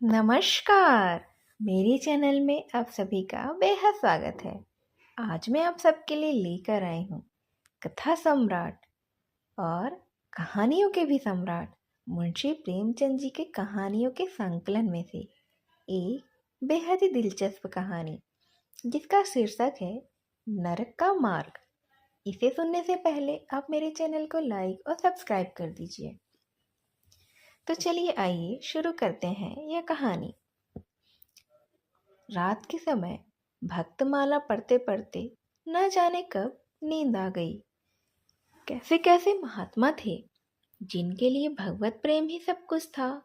नमस्कार। मेरे चैनल में आप सभी का बेहद स्वागत है। आज मैं आप सबके लिए लेकर आई हूँ कथा सम्राट और कहानियों के भी सम्राट मुंशी प्रेमचंद जी के कहानियों के संकलन में से एक बेहद ही दिलचस्प कहानी जिसका शीर्षक है नरक का मार्ग। इसे सुनने से पहले आप मेरे चैनल को लाइक और सब्सक्राइब कर दीजिए। तो चलिए आइए शुरू करते हैं यह कहानी। रात के समय भक्तमाला पढ़ते पढ़ते न जाने कब नींद आ गई। कैसे कैसे महात्मा थे जिनके लिए भगवत प्रेम ही सब कुछ था,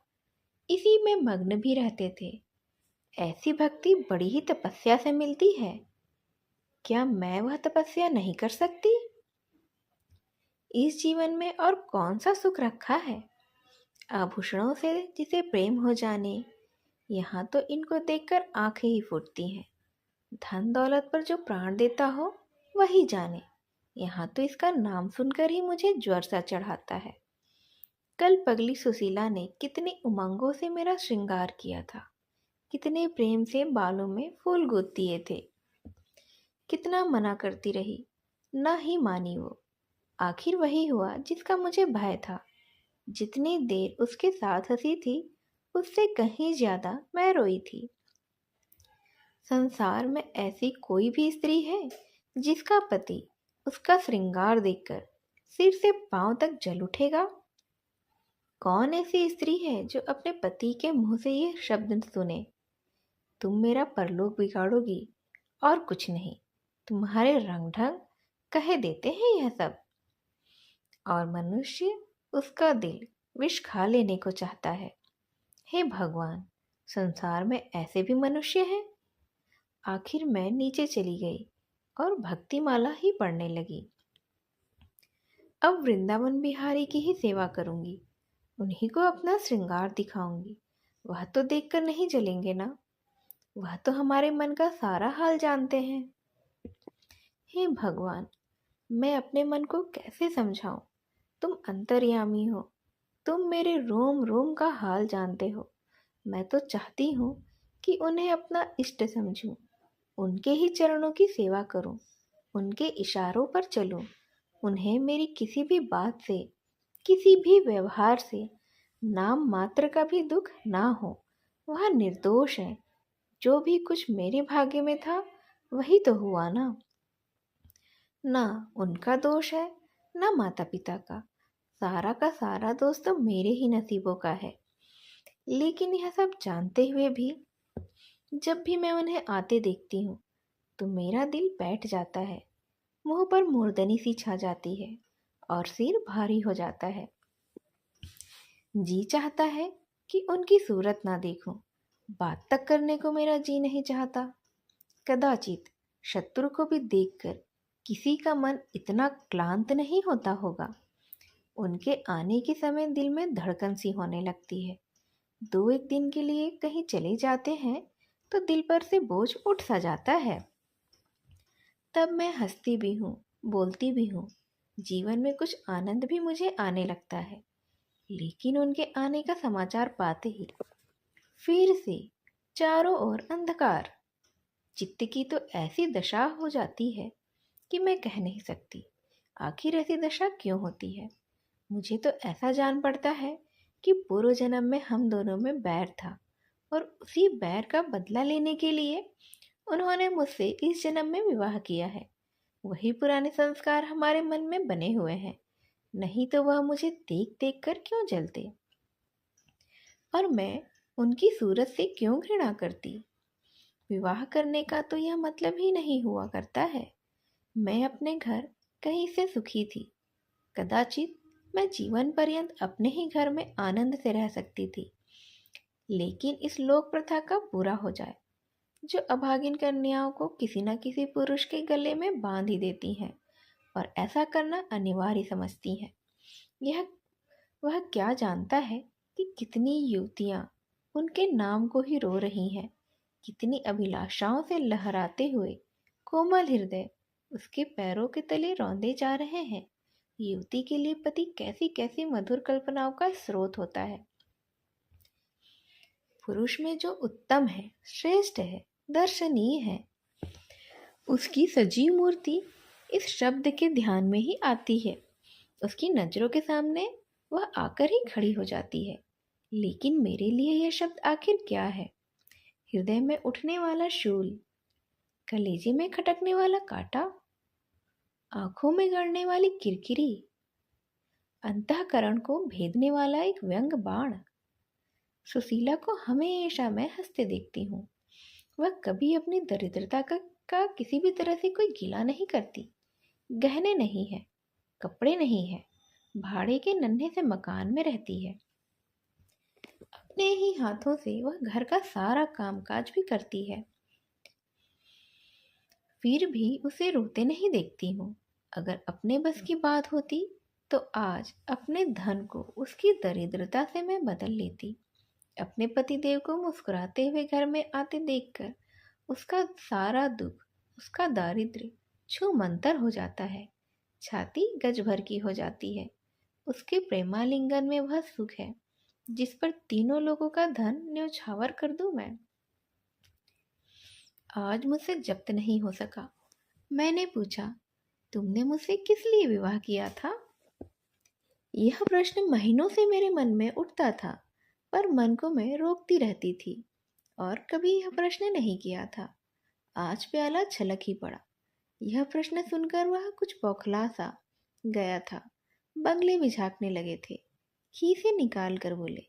इसी में मग्न भी रहते थे। ऐसी भक्ति बड़ी ही तपस्या से मिलती है। क्या मैं वह तपस्या नहीं कर सकती? इस जीवन में और कौन सा सुख रखा है आभूषणों से जिसे प्रेम हो जाने। यहाँ तो इनको देखकर आंखें ही फूटती हैं। धन दौलत पर जो प्राण देता हो वही जाने। यहाँ तो इसका नाम सुनकर ही मुझे ज्वर सा चढ़ाता है। कल पगली सुशीला ने कितनी उमंगों से मेरा श्रृंगार किया था, कितने प्रेम से बालों में फूल गूंथ दिए थे। कितना मना करती रही, ना ही मानी वो। आखिर वही हुआ जिसका मुझे भय था। जितनी देर उसके साथ हंसी थी उससे कहीं ज्यादा मैं रोई थी। संसार में ऐसी कोई भी स्त्री है जिसका पति उसका श्रृंगार देखकर सिर से पांव तक जल उठेगा? कौन ऐसी स्त्री है जो अपने पति के मुंह से ये शब्द सुने, तुम मेरा परलोक बिगाड़ोगी और कुछ नहीं, तुम्हारे रंग ढंग कहे देते हैं यह सब। और मनुष्य उसका दिल विष खा लेने को चाहता है। हे भगवान, संसार में ऐसे भी मनुष्य हैं। आखिर मैं नीचे चली गई और भक्तिमाला ही पढ़ने लगी। अब वृंदावन बिहारी की ही सेवा करूंगी, उन्हीं को अपना श्रृंगार दिखाऊंगी। वह तो देखकर नहीं जलेंगे ना, वह तो हमारे मन का सारा हाल जानते हैं। हे भगवान, मैं अपने मन को कैसे समझाऊं? तुम अंतर्यामी हो, तुम मेरे रोम रोम का हाल जानते हो। मैं तो चाहती हूँ कि उन्हें अपना इष्ट समझूं, उनके ही चरणों की सेवा करूं, उनके इशारों पर चलूं। उन्हें मेरी किसी भी बात से, किसी भी व्यवहार से नाम मात्र का भी दुख ना हो। वह निर्दोष है। जो भी कुछ मेरे भाग्य में था वही तो हुआ ना। ना उनका दोष है, ना माता पिता का। का सारा दोष तो मेरे ही नसीबों का है। लेकिन यह सब जानते हुए भी जब भी मैं उन्हें आते देखती हूँ तो मेरा दिल बैठ जाता है। मुंह पर मूर्धनी सी छा जाती है और सिर भारी हो जाता है। जी चाहता है कि उनकी सूरत ना देखूं, बात तक करने को मेरा जी नहीं चाहता। कदाचित शत्रु को भी देखकर किसी का मन इतना क्लांत नहीं होता होगा। उनके आने के समय दिल में धड़कन सी होने लगती है। 2-1 दिन के लिए कहीं चले जाते हैं तो दिल पर से बोझ उठ सा जाता है। तब मैं हंसती भी हूँ, बोलती भी हूँ। जीवन में कुछ आनंद भी मुझे आने लगता है। लेकिन उनके आने का समाचार पाते ही फिर से चारों ओर अंधकार। चित्त की तो ऐसी दशा हो जाती है कि मैं कह नहीं सकती। आखिर ऐसी दशा क्यों होती है? मुझे तो ऐसा जान पड़ता है कि पूर्व जन्म में हम दोनों में बैर था और उसी बैर का बदला लेने के लिए उन्होंने मुझसे इस जन्म में विवाह किया है। वही पुराने संस्कार हमारे मन में बने हुए हैं, नहीं तो वह मुझे देख देख कर क्यों जलते और मैं उनकी सूरत से क्यों घृणा करती। विवाह करने का तो यह मतलब ही नहीं हुआ करता है। मैं अपने घर कहीं से सुखी थी। कदाचित मैं जीवन पर्यंत अपने ही घर में आनंद से रह सकती थी। लेकिन इस लोक प्रथा का बुरा हो जाए जो अभागिन कन्याओं को किसी न किसी पुरुष के गले में बांध ही देती हैं और ऐसा करना अनिवार्य समझती हैं। यह वह क्या जानता है कि कितनी युवतियां उनके नाम को ही रो रही हैं, कितनी अभिलाषाओं से लहराते हुए कोमल हृदय उसके पैरों के तले रौंदे जा रहे हैं। युवती के लिए पति कैसी कैसी मधुर कल्पनाओं का स्रोत होता है। पुरुष में जो उत्तम है, श्रेष्ठ है, दर्शनीय है, उसकी सजीव मूर्ति इस शब्द के ध्यान में ही आती है। उसकी नजरों के सामने वह आकर ही खड़ी हो जाती है। लेकिन मेरे लिए यह शब्द आखिर क्या है? हृदय में उठने वाला शूल, कलेजे में खटकने वाला कांटा, आंखों में गड़ने वाली किरकिरी, अंतःकरण को भेदने वाला एक व्यंग बाण। सुशीला को हमेशा मैं हंसते देखती हूँ। वह कभी अपनी दरिद्रता का किसी भी तरह से कोई गिला नहीं करती। गहने नहीं है, कपड़े नहीं है, भाड़े के नन्हे से मकान में रहती है। अपने ही हाथों से वह घर का सारा कामकाज भी करती है। फिर भी उसे रोते नहीं देखती हूँ। अगर अपने बस की बात होती तो आज अपने धन को उसकी दरिद्रता से मैं बदल लेती। अपने पतिदेव को मुस्कुराते हुए घर में आते देखकर उसका सारा दुख, उसका दारिद्र्य छूमंतर हो जाता है। छाती गज भर की हो जाती है। उसके प्रेमालिंगन में वह सुख है जिस पर तीनों लोगों का धन न्यौछावर कर दूं मैं। आज मुझसे जब्त नहीं हो सका। मैंने पूछा, तुमने मुझसे किस लिए विवाह किया था? यह प्रश्न महीनों से मेरे मन में उठता था, पर मन को मैं रोकती रहती थी और कभी यह प्रश्न नहीं किया था। आज प्याला छलक ही पड़ा। यह प्रश्न सुनकर वह कुछ बौखला सा गया था। बंगले भी झांकने लगे थे। खीसे निकाल कर बोले,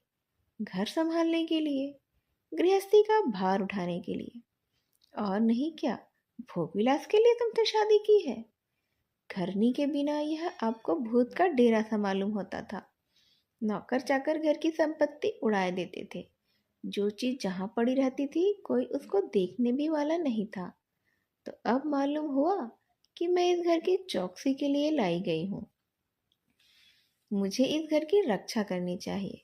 घर संभालने के लिए, गृहस्थी का भार उठाने के लिए, और नहीं क्या भोग विलास के लिए तुमने शादी की है? घरनी के बिना यह आपको भूत का डेरा सा मालूम होता था। नौकर चाकर घर की संपत्ति उड़ाए देते थे। जो चीज जहां पड़ी रहती थी कोई उसको देखने भी वाला नहीं था। तो अब मालूम हुआ कि मैं इस घर की चौकसी के लिए लाई गई हूँ। मुझे इस घर की रक्षा करनी चाहिए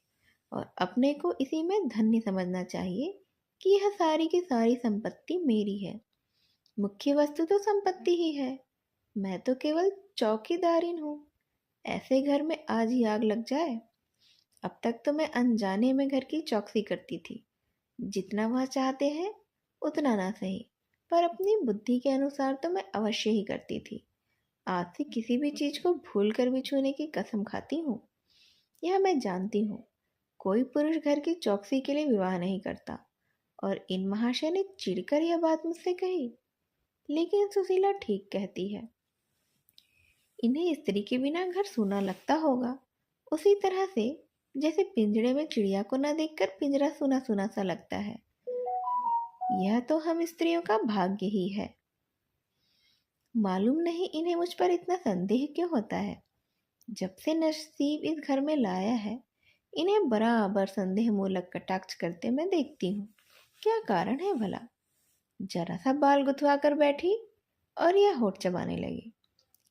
और अपने को इसी में धन्य समझना चाहिए कि यह सारी की सारी संपत्ति मेरी है। मुख्य वस्तु तो संपत्ति ही है। मैं तो केवल चौकीदारिन हूँ। ऐसे घर में आज ही आग लग जाए। अब तक तो मैं अनजाने में घर की चौकसी करती थी। जितना वह चाहते हैं उतना ना सही, पर अपनी बुद्धि के अनुसार तो मैं अवश्य ही करती थी। आज से किसी भी चीज को भूल कर भी छूने की कसम खाती हूँ। यह मैं जानती हूँ। कोई पुरुष घर की चौकसी के लिए विवाह नहीं करता। और इन महाशय ने चिढ़कर यह बात मुझसे कही। लेकिन सुशीला ठीक कहती है। इन्हें स्त्री के बिना घर सूना लगता होगा, उसी तरह से जैसे पिंजड़े में चिड़िया को न देखकर पिंजरा सूना सूना सा लगता है। यह तो हम स्त्रियों का भाग्य ही है। मालूम नहीं इन्हें मुझ पर इतना संदेह क्यों होता है। जब से नसीब इस घर में लाया है, इन्हें बराबर संदेह मूलक कटाक्ष करते मैं देखती हूँ। क्या कारण है भला? जरा सा बाल गुथवा कर बैठी और यह होठ चबाने लगी।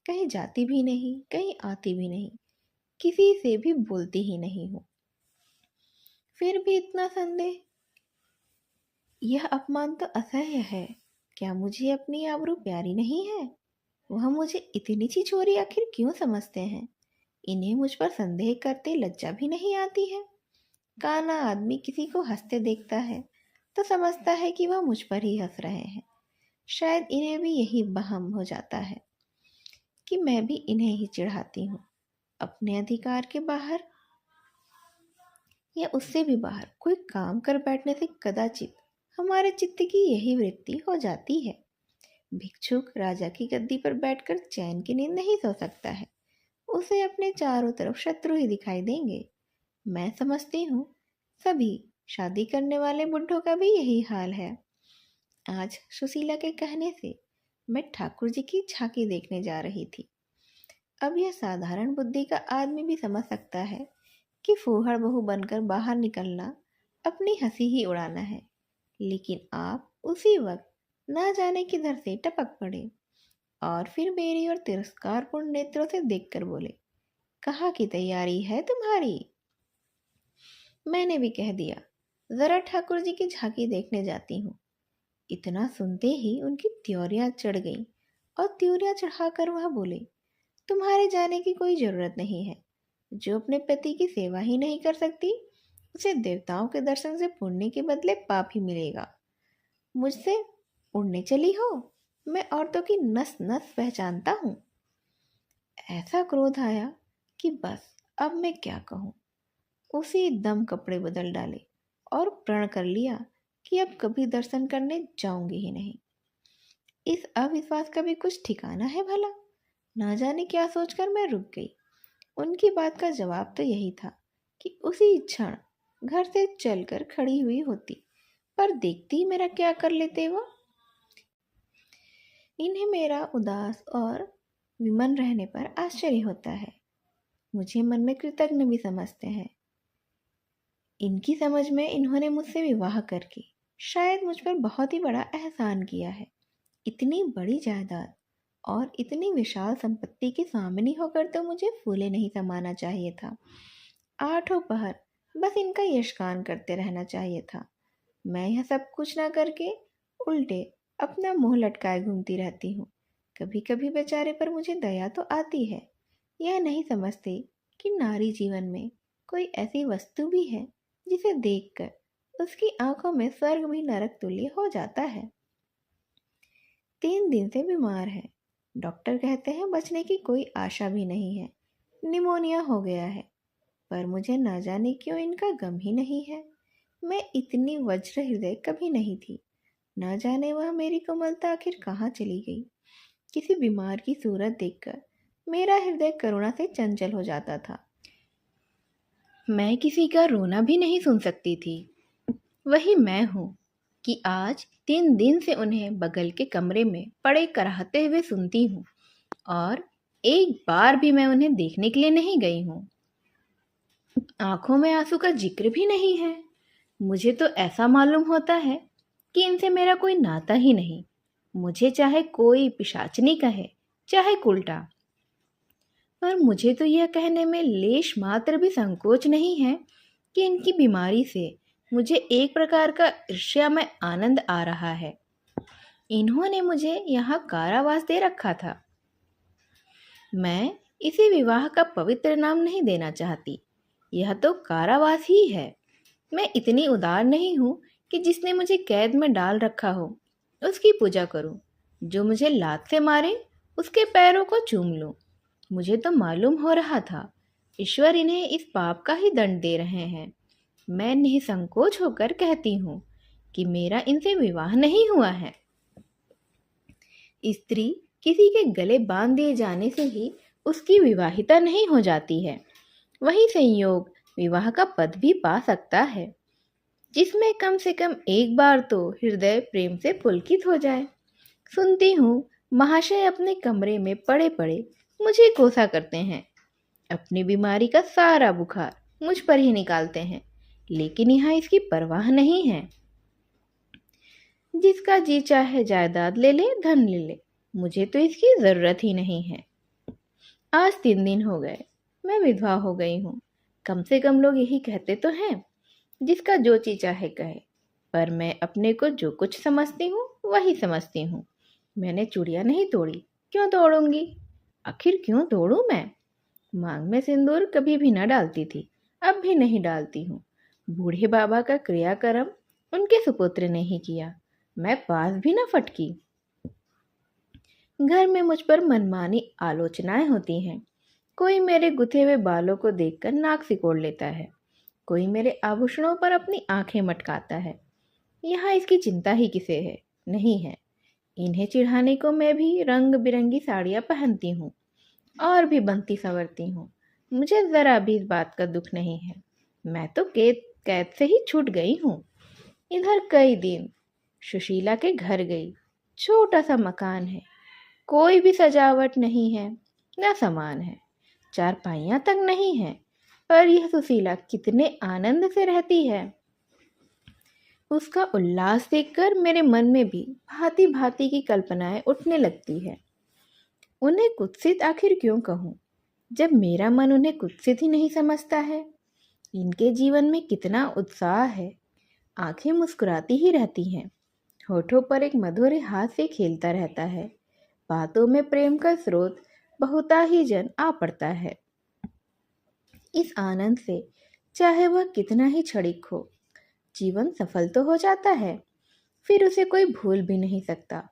कहीं जाती भी नहीं, कहीं आती भी नहीं, किसी से भी बोलती ही नहीं हूँ। फिर भी इतना संदेह। यह अपमान तो असह्य है। क्या मुझे अपनी आबरू प्यारी नहीं है? वह मुझे इतनी सी छोरी आखिर क्यों समझते हैं? इन्हें मुझ पर संदेह करते लज्जा भी नहीं आती है। काना आदमी किसी को हंसते देखता है तो समझता है कि वह मुझ पर ही हंस रहे हैं। शायद इन्हें भी यही वहम हो जाता है कि मैं भी इन्हें ही चिढ़ाती हूँ। अपने अधिकार के बाहर या उससे भी बाहर कोई काम कर बैठने से कदाचित हमारे चित्त की यही वृत्ति हो जाती है। भिक्षुक राजा की गद्दी पर बैठकर चैन की नींद नहीं सो सकता है। उसे अपने चारों तरफ शत्रु ही दिखाई देंगे। मैं समझती हूँ सभी शादी करने वाले बुढ़ों का भी यही हाल है। आज सुशीला के कहने से मैं ठाकुर जी की झांकी देखने जा रही थी। अब यह साधारण बुद्धि का आदमी भी समझ सकता है कि फूहड़ बहू बनकर बाहर निकलना अपनी हंसी ही उड़ाना है। लेकिन आप उसी वक्त ना जाने किधर से टपक पड़े और फिर मेरी और तिरस्कारपूर्ण नेत्रों से देखकर बोले, कहाँ की तैयारी है तुम्हारी? मैंने भी कह दिया, जरा ठाकुर जी की झांकी देखने जाती हूँ। इतना सुनते ही उनकी त्योरियां चढ़ गईं और त्योरियां चढ़ाकर वह बोले, तुम्हारे जाने की कोई जरूरत नहीं है। जो अपने पति की सेवा ही नहीं कर सकती उसे देवताओं के दर्शन से पुण्य के बदले पाप ही मिलेगा। मुझसे उड़ने चली हो? मैं औरतों की नस नस पहचानता हूँ। ऐसा क्रोध आया कि बस अब मैं क्या कहूँ। उसी दम कपड़े बदल डाले और प्रण कर लिया कि अब कभी दर्शन करने जाऊंगी ही नहीं। इस अविश्वास का भी कुछ ठिकाना है भला? ना जाने क्या सोचकर मैं रुक गई। उनकी बात का जवाब तो यही था कि उसी क्षण घर से चलकर खड़ी हुई होती, पर देखती ही मेरा क्या कर लेते वो। इन्हें मेरा उदास और विमन रहने पर आश्चर्य होता है। मुझे मन में कृतज्ञ भी समझते हैं। इनकी समझ में इन्होंने मुझसे विवाह करके शायद मुझ पर बहुत ही बड़ा एहसान किया है। इतनी बड़ी जायदाद और इतनी विशाल संपत्ति के सामने होकर तो मुझे फूले नहीं समाना चाहिए था। आठों पहर बस इनका यशगान करते रहना चाहिए था। मैं यह सब कुछ ना करके उल्टे अपना मुंह लटकाए घूमती रहती हूँ। कभी कभी बेचारे पर मुझे दया तो आती है। यह नहीं समझते कि नारी जीवन में कोई ऐसी वस्तु भी है जिसे देखकर उसकी आंखों में स्वर्ग भी नरक तुल्य हो जाता है। 3 दिन से बीमार है। डॉक्टर कहते हैं बचने की कोई आशा भी नहीं है। निमोनिया हो गया है। पर मुझे ना जाने क्यों इनका गम ही नहीं है। मैं इतनी वज्र हृदय कभी नहीं थी। ना जाने वह मेरी कोमलता आखिर कहाँ चली गई। किसी बीमार की सूरत देखकर मेरा हृदय करुणा से चंचल हो जाता था। मैं किसी का रोना भी नहीं सुन सकती थी। वही मैं हूँ कि आज 3 दिन से उन्हें बगल के कमरे में पड़े कराहते हुए सुनती हूँ और एक बार भी मैं उन्हें देखने के लिए नहीं गई हूँ। आंखों में आंसू का जिक्र भी नहीं है। मुझे तो ऐसा मालूम होता है कि इनसे मेरा कोई नाता ही नहीं। मुझे चाहे कोई पिशाचनी कहे, चाहे उल्टा, पर मुझे तो यह कहने में लेश मात्र भी संकोच नहीं है कि इनकी बीमारी से मुझे एक प्रकार का ईर्ष्यामय आनंद आ रहा है। इन्होंने मुझे यहाँ कारावास दे रखा था। मैं इसे विवाह का पवित्र नाम नहीं देना चाहती। यह तो कारावास ही है। मैं इतनी उदार नहीं हूँ कि जिसने मुझे कैद में डाल रखा हो उसकी पूजा करूँ। जो मुझे लात से मारे उसके पैरों को चूम लूँ। मुझे तो मालूम हो रहा था ईश्वर इन्हें इस पाप का ही दंड दे रहे हैं। मैं निसंकोच होकर कहती हूँ कि मेरा इनसे विवाह नहीं हुआ है। स्त्री किसी के गले बांध दिए जाने से ही उसकी विवाहिता नहीं हो जाती है। वही संयोग विवाह का पद भी पा सकता है, जिसमें कम से कम एक बार तो हृदय प्रेम से पुलकित हो जाए। सुनती हूँ महाशय अपने कमरे में पड़े पड़े मुझे कोसा करते हैं। अपनी बीमारी का सारा बुखार मुझ पर ही निकालते हैं, लेकिन यहाँ इसकी परवाह नहीं है। जिसका जी चाहे जायदाद ले ले, धन ले ले, मुझे तो इसकी जरूरत ही नहीं है। आज 3 दिन हो गए मैं विधवा हो गई हूँ। कम से कम लोग यही कहते तो हैं, जिसका जो चीज चाहे कहे। पर मैं अपने को जो कुछ समझती हूँ वही समझती हूँ। मैंने चूड़ियाँ नहीं तोड़ी, क्यों तोड़ूंगी? आखिर क्यों तोड़ूं मैं? मांग में सिंदूर कभी भी न डालती थी, अब भी नहीं डालती हूँ। बूढ़े बाबा का क्रियाकर्म उनके सुपुत्र ने ही किया, मैं पास भी न फटकी। घर में मुझ पर मनमानी आलोचनाएं होती हैं। कोई मेरे गुथे हुए बालों को देखकर नाक सिकोड़ लेता है, कोई मेरे आभूषणों पर अपनी आंखें मटकाता है। यहाँ इसकी चिंता ही किसे है? नहीं है। इन्हें चिढ़ाने को मैं भी रंग बिरंगी साड़ियाँ पहनती हूँ और भी बनती संवरती हूँ। मुझे जरा भी इस बात का दुख नहीं है। मैं तो कैद से ही छूट गई हूँ। इधर कई दिन सुशीला के घर गई। छोटा सा मकान है, कोई भी सजावट नहीं है, न सामान है, चारपाइयाँ तक नहीं है, पर यह सुशीला कितने आनंद से रहती है। उसका उल्लास देखकर मेरे मन में भी भांति भांति की कल्पनाएं उठने लगती है। उन्हें कुत्सित आखिर क्यों कहूँ, जब मेरा मन उन्हें कुत्सित ही नहीं समझता है। इनके जीवन में कितना उत्साह है। आंखें मुस्कुराती ही रहती हैं, होठों पर एक मधुर हाथ से खेलता रहता है। बातों में प्रेम का स्रोत बहुता ही जन आ पड़ता है। इस आनंद से चाहे वह कितना ही क्षणिक हो। जीवन सफल तो हो जाता है, फिर उसे कोई भूल भी नहीं सकता।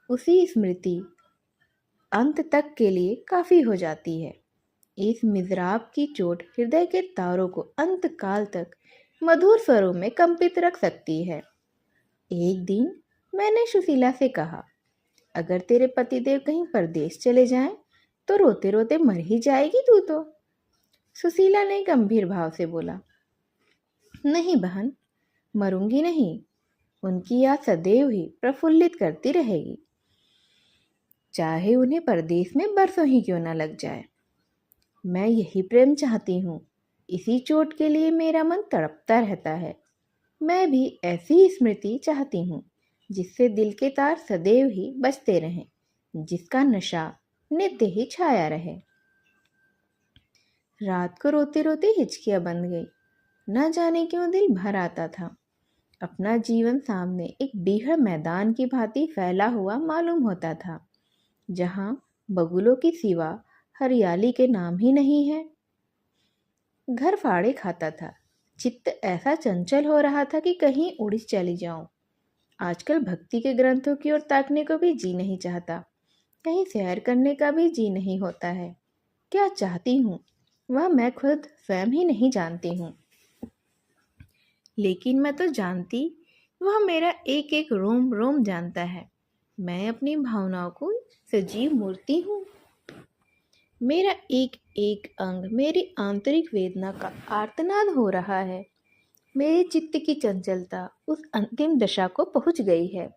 उसी स्मृति अंत तक के लिए काफी हो जाती है। इस मिज़राब की चोट हृदय के तारों को अंत काल तक मधुर स्वरों में कंपित रख सकती है। एक दिन मैंने सुशीला से कहा, अगर तेरे पतिदेव कहीं परदेश चले जाएं, तो रोते रोते मर ही जाएगी तू तो। सुशीला ने गंभीर भाव से बोला, नहीं बहन, मरूंगी नहीं। उनकी याद सदैव ही प्रफुल्लित करती रहेगी, चाहे उन्हें परदेश में बरसों ही क्यों न लग जाए। मैं यही प्रेम चाहती हूँ। इसी चोट के लिए मेरा मन तड़पता रहता है। मैं भी ऐसी स्मृति चाहती हूँ जिससे दिल के तार सदैव ही बजते रहें, जिसका नशा नित्य ही छाया रहे। रात को रोते रोते हिचकियाँ बंध गई। न जाने क्यों दिल भर आता था। अपना जीवन सामने एक बीहड़ मैदान की भांति फैला हुआ मालूम होता था, जहाँ बगुलों की सिवा हरियाली के नाम ही नहीं है। घर फाड़े खाता था। चित्त ऐसा चंचल हो रहा था कि कहीं उड़ चली जाऊं। आजकल भक्ति के ग्रंथों की ओर ताकने को भी जी नहीं चाहता। कहीं सैर करने का भी जी नहीं होता है। क्या चाहती हूँ वह मैं खुद स्वयं ही नहीं जानती हूँ। लेकिन मैं तो जानती, वह मेरा एक एक रोम रोम जानता है। मैं अपनी भावनाओं को सजीव मूर्ति हूँ। मेरा एक एक अंग मेरी आंतरिक वेदना का आर्तनाद हो रहा है। मेरे चित्त की चंचलता उस अंतिम दशा को पहुंच गई है,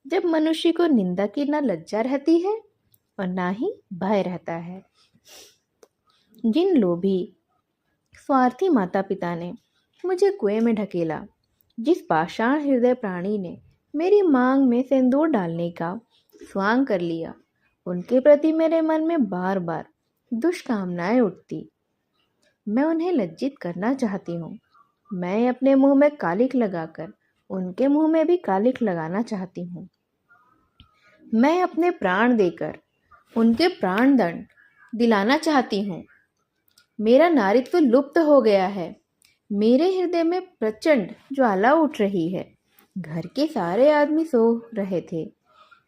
जब मनुष्य को निंदा की न लज्जा रहती है और ना ही भय रहता है। जिन लोभी स्वार्थी माता पिता ने मुझे कुएं में ढकेला, जिस पाषाण हृदय प्राणी ने मेरी मांग में सिंदूर डालने का स्वांग कर लिया, उनके प्रति मेरे मन में बार बार दुष्कामनाएं उठती। मैं उन्हें लज्जित करना चाहती हूँ। मैं अपने मुंह में कालिख लगाकर उनके मुंह में भी कालिख लगाना चाहती हूँ। मैं अपने प्राण देकर उनके प्राण दंड दिलाना चाहती हूँ। मेरा नारीत्व लुप्त हो गया है। मेरे हृदय में प्रचंड ज्वाला उठ रही है। घर के सारे आदमी सो रहे थे।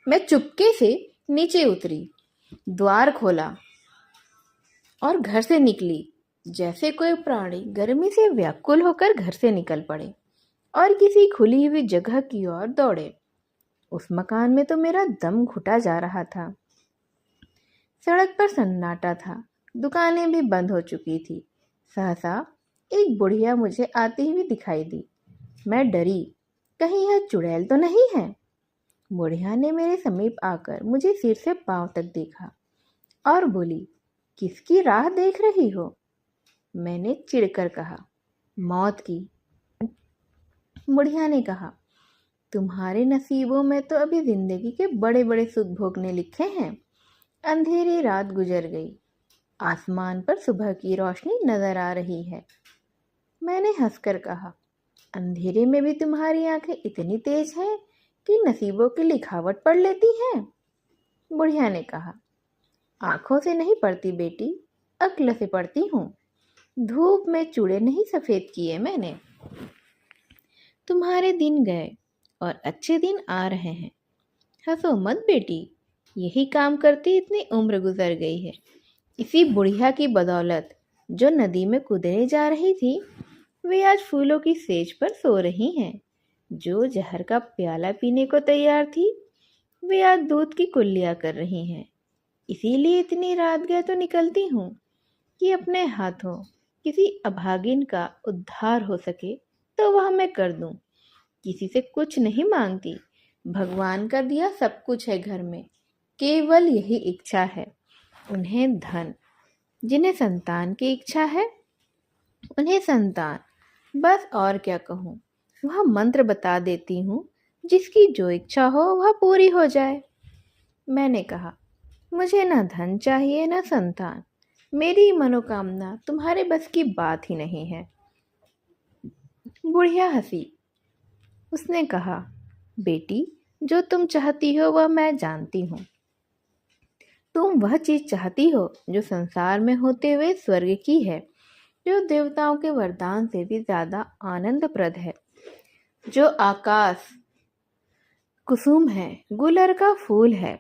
मैं चुपके से नीचे उतरी, द्वार खोला और घर से निकली, जैसे कोई प्राणी गर्मी से व्याकुल होकर घर से निकल पड़े और किसी खुली हुई जगह की ओर दौड़े। उस मकान में तो मेरा दम घुटा जा रहा था। सड़क पर सन्नाटा था। दुकानें भी बंद हो चुकी थी। सहसा एक बुढ़िया मुझे आती हुई दिखाई दी। मैं डरी, कहीं यह चुड़ैल तो नहीं है। बुढ़िया ने मेरे समीप आकर मुझे सिर से पांव तक देखा और बोली, किसकी राह देख रही हो? मैंने चिढ़कर कहा, मौत की। बुढ़िया ने कहा, तुम्हारे नसीबों में तो अभी जिंदगी के बड़े बड़े सुख भोगने लिखे हैं। अंधेरी रात गुजर गई। आसमान पर सुबह की रोशनी नजर आ रही है। मैंने हंसकर कहा, अंधेरे में भी तुम्हारी आंखें इतनी तेज हैं कि नसीबों की लिखावट पढ़ लेती हैं। बुढ़िया ने कहा, आंखों से नहीं पढ़ती बेटी, अक्ल से पढ़ती हूँ। धूप में चूड़े नहीं सफेद किए मैंने। तुम्हारे दिन गए और अच्छे दिन आ रहे हैं। हंसो मत बेटी, यही काम करती इतनी उम्र गुजर गई है। इसी बुढ़िया की बदौलत जो नदी में कूदने जा रही थी, वे आज फूलों की सेज पर सो रही हैं। जो जहर का प्याला पीने को तैयार थी, वे आज दूध की कुल्लियाँ कर रही हैं। इसीलिए इतनी रात गए तो निकलती हूँ कि अपने हाथों किसी अभागिन का उद्धार हो सके तो वह मैं कर दूं। किसी से कुछ नहीं मांगती। भगवान का दिया सब कुछ है घर में। केवल यही इच्छा है, उन्हें धन। जिन्हें संतान की इच्छा है, उन्हें संतान। बस और क्या कहूँ। वह मंत्र बता देती हूँ, जिसकी जो इच्छा हो वह पूरी हो जाए। मैंने कहा, मुझे न धन चाहिए न संतान। मेरी मनोकामना तुम्हारे बस की बात ही नहीं है। बुढ़िया हंसी। उसने कहा, बेटी, जो तुम चाहती हो वह मैं जानती हूँ। तुम वह चीज चाहती हो जो संसार में होते हुए स्वर्ग की है। जो देवताओं के वरदान से भी ज्यादा आनंदप्रद है, जो आकाश कुसुम है, गुलर का फूल है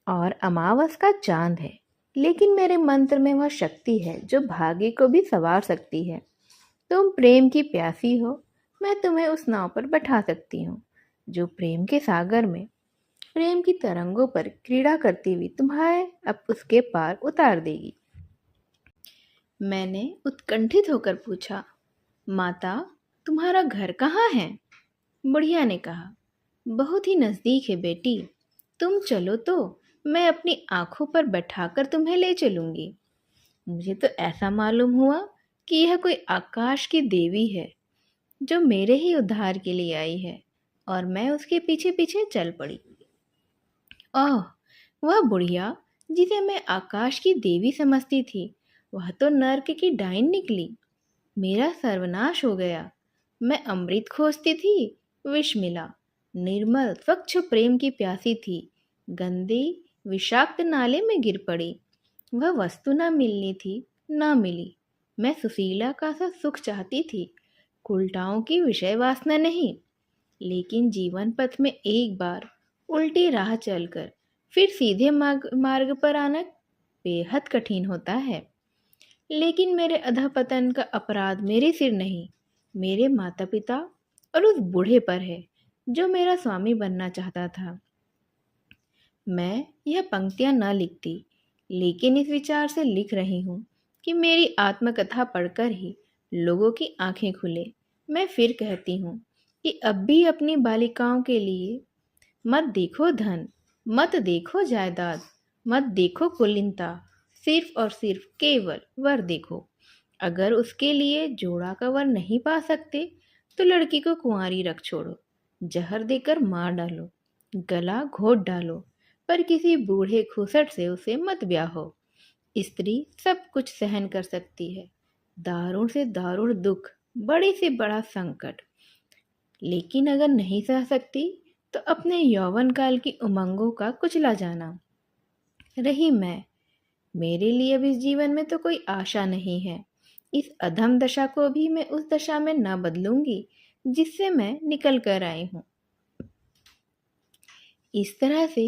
और अमावस का चांद है। लेकिन मेरे मंत्र में वह शक्ति है जो भाग्य को भी संवार सकती है। तुम प्रेम की प्यासी हो, मैं तुम्हें उस नाव पर बैठा सकती हूँ जो प्रेम के सागर में प्रेम की तरंगों पर क्रीड़ा करती हुई तुम्हारे अब उसके पार उतार देगी। मैंने उत्कंठित होकर पूछा, माता, तुम्हारा घर कहाँ है? बुढ़िया ने कहा, बहुत ही नज़दीक है बेटी। तुम चलो तो मैं अपनी आंखों पर बैठाकर तुम्हें ले चलूंगी। मुझे तो ऐसा मालूम हुआ कि यह कोई आकाश की देवी है जो मेरे ही उद्धार के लिए आई है, और मैं उसके पीछे पीछे चल पड़ी। ओह, वह बुढ़िया जिसे मैं आकाश की देवी समझती थी, वह तो नर्क की डाइन निकली। मेरा सर्वनाश हो गया। मैं अमृत खोजती थी, विष मिला। निर्मल स्वच्छ प्रेम की प्यासी थी, गंदी विषाक्त नाले में गिर पड़ी। वह वस्तु न मिलनी थी, न मिली। मैं सुशीला का सा सुख चाहती थी, उल्टाओं की विषय वासना नहीं। लेकिन जीवन पथ में एक बार उल्टी राह चलकर फिर सीधे मार्ग पर आना बेहद कठिन होता है। लेकिन मेरे अधःपतन का अपराध मेरे सिर नहीं, मेरे माता पिता और उस बूढ़े पर है जो मेरा स्वामी बनना चाहता था। मैं यह पंक्तियां न लिखती, लेकिन इस विचार से लिख रही हूँ कि मेरी आत्मकथा पढ़कर ही लोगों की आंखें खुले। मैं फिर कहती हूँ कि अब भी अपनी बालिकाओं के लिए मत देखो धन, मत देखो जायदाद, मत देखो कुलीनता, सिर्फ और सिर्फ केवल वर देखो। अगर उसके लिए जोड़ा का वर नहीं पा सकते तो लड़की को कुंवारी रख छोड़ो, जहर देकर मार डालो, गला घोट डालो, पर किसी बूढ़े खुसट से उसे मत ब्याहो। स्त्री सब कुछ सहन कर सकती है, दारुण से दारुण दुख, बड़े से बड़ा संकट। लेकिन अगर नहीं सह सकती तो अपने यौवन काल की उमंगों का कुचला जाना। रही मैं, मेरे लिए अब इस जीवन में तो कोई आशा नहीं है। इस अधम दशा को भी मैं उस दशा में न बदलूंगी जिससे मैं निकल कर आई हूँ। इस तरह से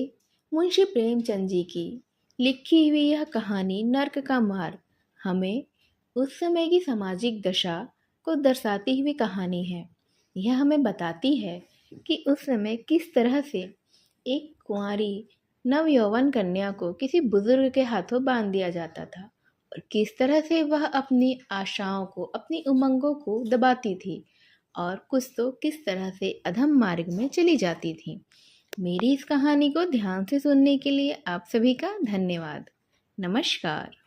मुंशी प्रेमचंद जी की लिखी हुई यह कहानी नर्क का मार्ग हमें उस समय की सामाजिक दशा को दर्शाती हुई कहानी है। यह हमें बताती है कि उस समय किस तरह से एक कुंवारी नवयौवन कन्या को किसी बुजुर्ग के हाथों बांध दिया जाता था, और किस तरह से वह अपनी आशाओं को, अपनी उमंगों को दबाती थी, और कुछ तो किस तरह से अधम मार्ग में चली जाती थी। मेरी इस कहानी को ध्यान से सुनने के लिए आप सभी का धन्यवाद। नमस्कार।